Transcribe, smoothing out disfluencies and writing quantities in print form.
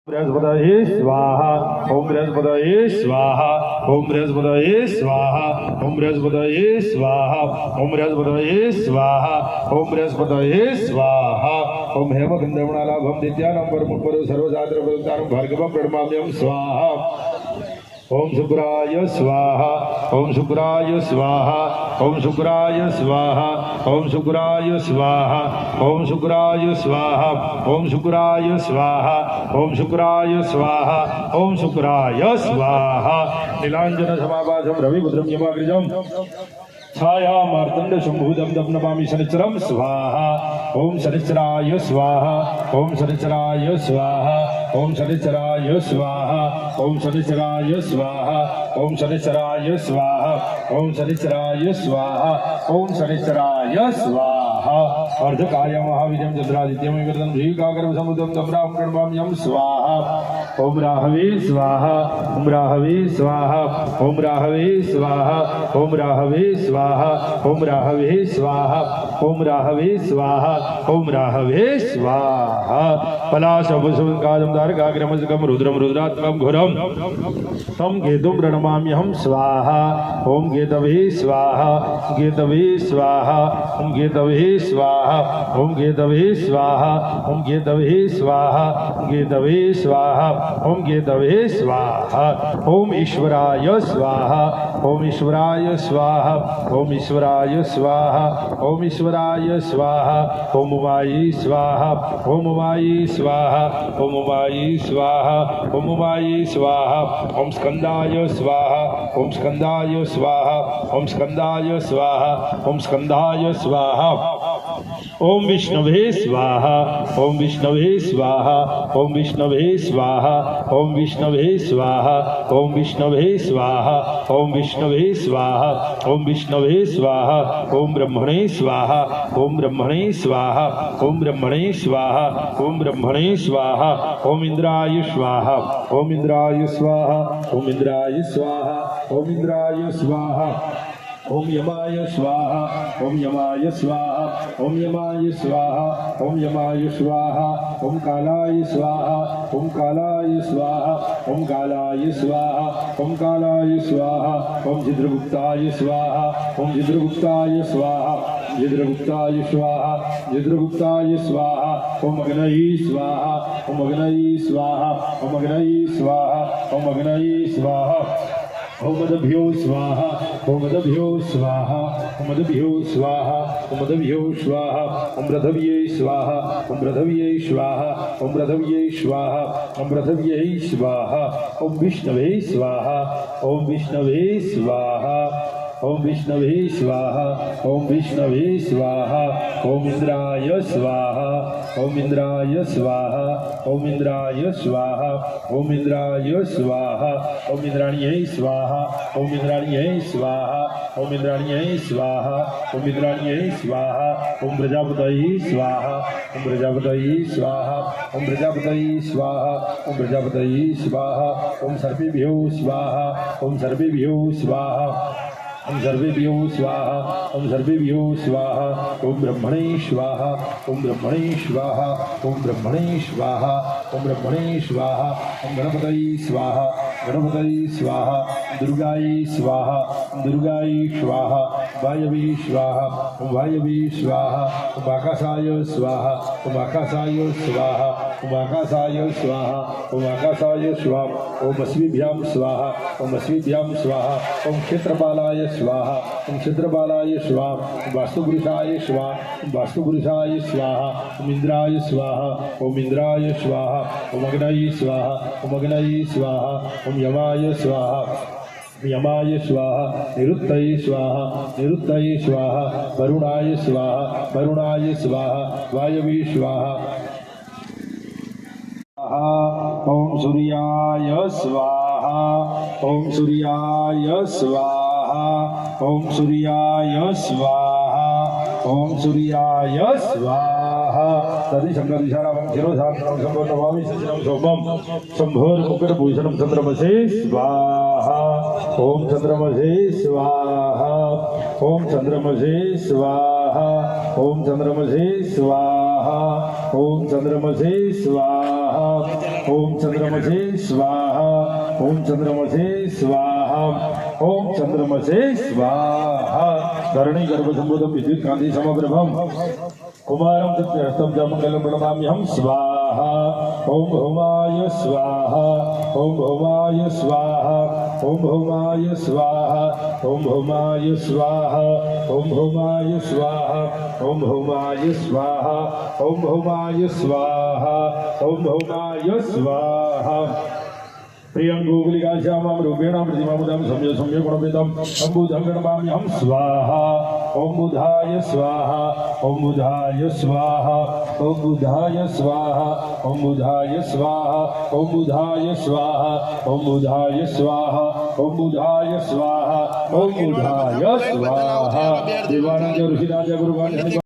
बृहस्पतये स्वाहा ओम बृहस्पतये स्वाहा ओम बृहस्पतये स्वाहा ओम बृहस्पतये स्वाहा ओम बृहस्पतये स्वाहा ओम बृहस्पतये स्वाहा ओम हेमगंधर्वणालाभम नित्यानं परमपरो सर्वसात्र प्रदानं भार्गवं प्रणमाम्यहं स्वाहा ओम शुक्राय स्वाहा ओम शुक्राय स्वाहा ओम शुक्राय स्वाहा ओम शुक्राय स्वाहा ओम शुक्राय स्वाहा ओम शुक्राय स्वाहा ओम शुक्राय स्वाहा ओम शुक्राय स्वाहा नीलांजन समाभासं रविपुत्रं यमाग्रजं छाया मार्तंड शंभुदं दं नमामि शनिचरं स्वाहा ओम शनिचराय स्वाहा ओम शनिचराय स्वाहा ओम शनिचराय स्वाहा ओम शनिचराय स्वाहा ओम शनिचराय स्वाहा ओम शनिचराय स्वाहा ओम शनिचराय स्वाहा अर्धकाय महावीर्यं चंद्रादित्यं विकृतं श्रीकाकरं समुद्रं दम्रां प्रणमाम्यहं स्वाहा ओम राहवे स्वाहा ओम राहवे स्वाहा ओम राहवे स्वाहा ओम राहवे स्वाहा ओम राहवे स्वाहा ओम राहवे स्वाहा ओम राहवे स्वाहा पलाशवसुकादं दारकाग्रमसकं रुद्रं रुद्रात्मकं घोरं तं केतुं प्रणमाम्यहं स्वाहा ओम केतवे स्वाहा केतवे स्वाहा ओम केतवे स्वाहा ओम केतवे स्वाहा ओम केतवे स्वाहा केतवे स्वाहा ओम केतवे स्वाहा ओम ईश्वराय स्वाहा ओम ईश्वराय स्वाहा ओम ईश्वराय स्वाहा ओम ईश्वराय स्वाहा ओम उमाई स्वाहा ओम उमाई स्वाहा ओम उमाई स्वाहा ओम उमाई स्वाहा ओम स्कंदाय स्वाहा ओम स्कंदाय स्वाहा ओम स्कंदाय स्वाहा ओम स्कंदाय स्वाहा ओम विष्णवे स्वाहा ओम विष्णवे स्वाहा ओम विष्णवे स्वाहा ओम विष्णवे स्वाहा ओम विष्णवे स्वाहा ओम विष्णवे स्वाहा ओम विष्णवे स्वाहा ओम ब्रह्मणे स्वाहा ओम ब्रह्मणे स्वाहा ओम ब्रह्मणे स्वाहा ओम ब्रह्मणे स्वाहा ओम इंद्राय स्वाहा ओम इंद्राय स्वाहा ओम इंद्राय स्वाहा ओम इंद्राय स्वाहा ओम यमाय स्वाहा ओम यमाय स्वाहा ओम यमाय स्वाहा ओम यमाय स्वाहा ओम कालाय स्वाहा ओम कालाय स्वाहा ओम कालाय स्वाहा ओम कालाय स्वाहा ओम जिद्रगुप्ताय स्वाहा ओम जिद्रगुप्ताय स्वाहा जिद्रगुप्ताय स्वाहा जिद्रगुप्ताय स्वाहा ओम अग्नये स्वाहा ओम अग्नये स्वाहा ओम अग्नये स्वाहा ओम अग्नये स्वाहा ओम मदभ्यो स्वाहा ओम मदभ्यो स्वाहा ओम मदभ्यो स्वाहा ओम मदभ्यो स्वाहा ओम रथव्ये स्वाहा ओम रथव्ये स्वाहा ओम रथव्ये स्वाहा ओम रथव्ये स्वाहा ओम विष्णवे स्वाहा ओम विष्णवे स्वाहा ओम विष्णवे स्वाहा ओम विष्णवे स्वाहा ओम इंद्राय स्वाहा ओम इंद्राय स्वाहा ओम इंद्राय स्वाहा ओम इंद्राय स्वाहा ओम इंद्राण्यै स्वाहा ओम इंद्राण्यै स्वाहा ओम इंद्राण्यै स्वाहा ओम इंद्राण्यै स्वाहा ओम प्रजापतये स्वाहा ओम प्रजापतये स्वाहा ओम प्रजापतये स्वाहा ओम प्रजापतये स्वाहा ओम सर्वेभ्यो स्वाहा ओम सर्वेभ्यो स्वाहा ओम सर्वेभ्यो स्वाहा ओम सर्वेभ्यो स्वाहा ओम ब्रह्मणे स्वाहा ओम ब्रह्मणे स्वाहा ओम ब्रह्मणे स्वाहा ओम ब्रह्मणे स्वाहा ओम गणपतये स्वाहा गणपतये स्वाहा दुर्गायै स्वाहा दुर्गायै स्वाहा वायवे स्वाहा ओम वायवे स्वाहा ओम आकाशाय स्वाहा ओम आकाशाय स्वाहा ओम आकाशाय स्वाहा ओम आकाशाय स्वाहा ओम अश्विभ्यां स्वाहा ओम अश्विभ्यां स्वाहा ओम क्षेत्रपालाय स्वाहा ओम क्षेत्रपालाय स्वाहा ओम वास्तुपुरुषाय स्वाहा ओम वास्तुपुरुषाय स्वाहा ओम इंद्राय स्वाहा ओम इंद्राय स्वाहा ओम अग्नये स्वाहा ओम अग्नये स्वाहा ओम यमाय स्वाहा यमाय स्वाहा निरुत्तये स्वाहा निरुत्तये स्वाहा वरुणाय स्वाहा वरुणाय स्वाहा वायवे स्वाहा ओम सूर्याय स्वाहा ओम सूर्याय स्वाहा ओम सूर्याय स्वाहा ओम सूर्याय स्वाहा तदि शंकर दिशानां शिरोधारणं संपूर्णवामि सचिनं सोमं शंभोर्मुकुटभूषणं चंद्रमसे स्वाहा ओम चंद्रमसे स्वाहा ओम चंद्रमसे स्वाहा ओम चंद्रमसे स्वाहा ओम चंद्रमसे स्वाहा ओम चंद्रमसे स्वाहा ओम चंद्रमसे स्वाहा ओम चंद्रमसे स्वाहा धरणी गर्भसंभूतं विद्युत कांति समप्रभम कुमारं सत्यहस्तं च मंगलं प्रणमाम्यहं स्वाहा ओम भौमाय स्वाहा ओम भौमाय स्वाहा ओम भौमाय स्वाहा ओम भौमाय स्वाहा ओम भौमाय स्वाहा ओम भौमाय स्वाहा ओम भौमाय स्वाहा ओम भौमाय स्वाहा प्रियं गोकुलिकाश्यामां रूपेण प्रतिमामुदं सम्य सम्य गुणभेदं अम्बुधं गणपाम्यहं स्वाहा ओम बुधाय स्वाहा ओम बुधाय स्वाहा ओम बुधाय स्वाहा ओम बुधाय स्वाहा ओम बुधाय स्वाहा ओम बुधाय स्वाहा ओम बुधाय स्वाहा ओम बुधाय स्वाहा देवानंद ऋषिराज गुरुवान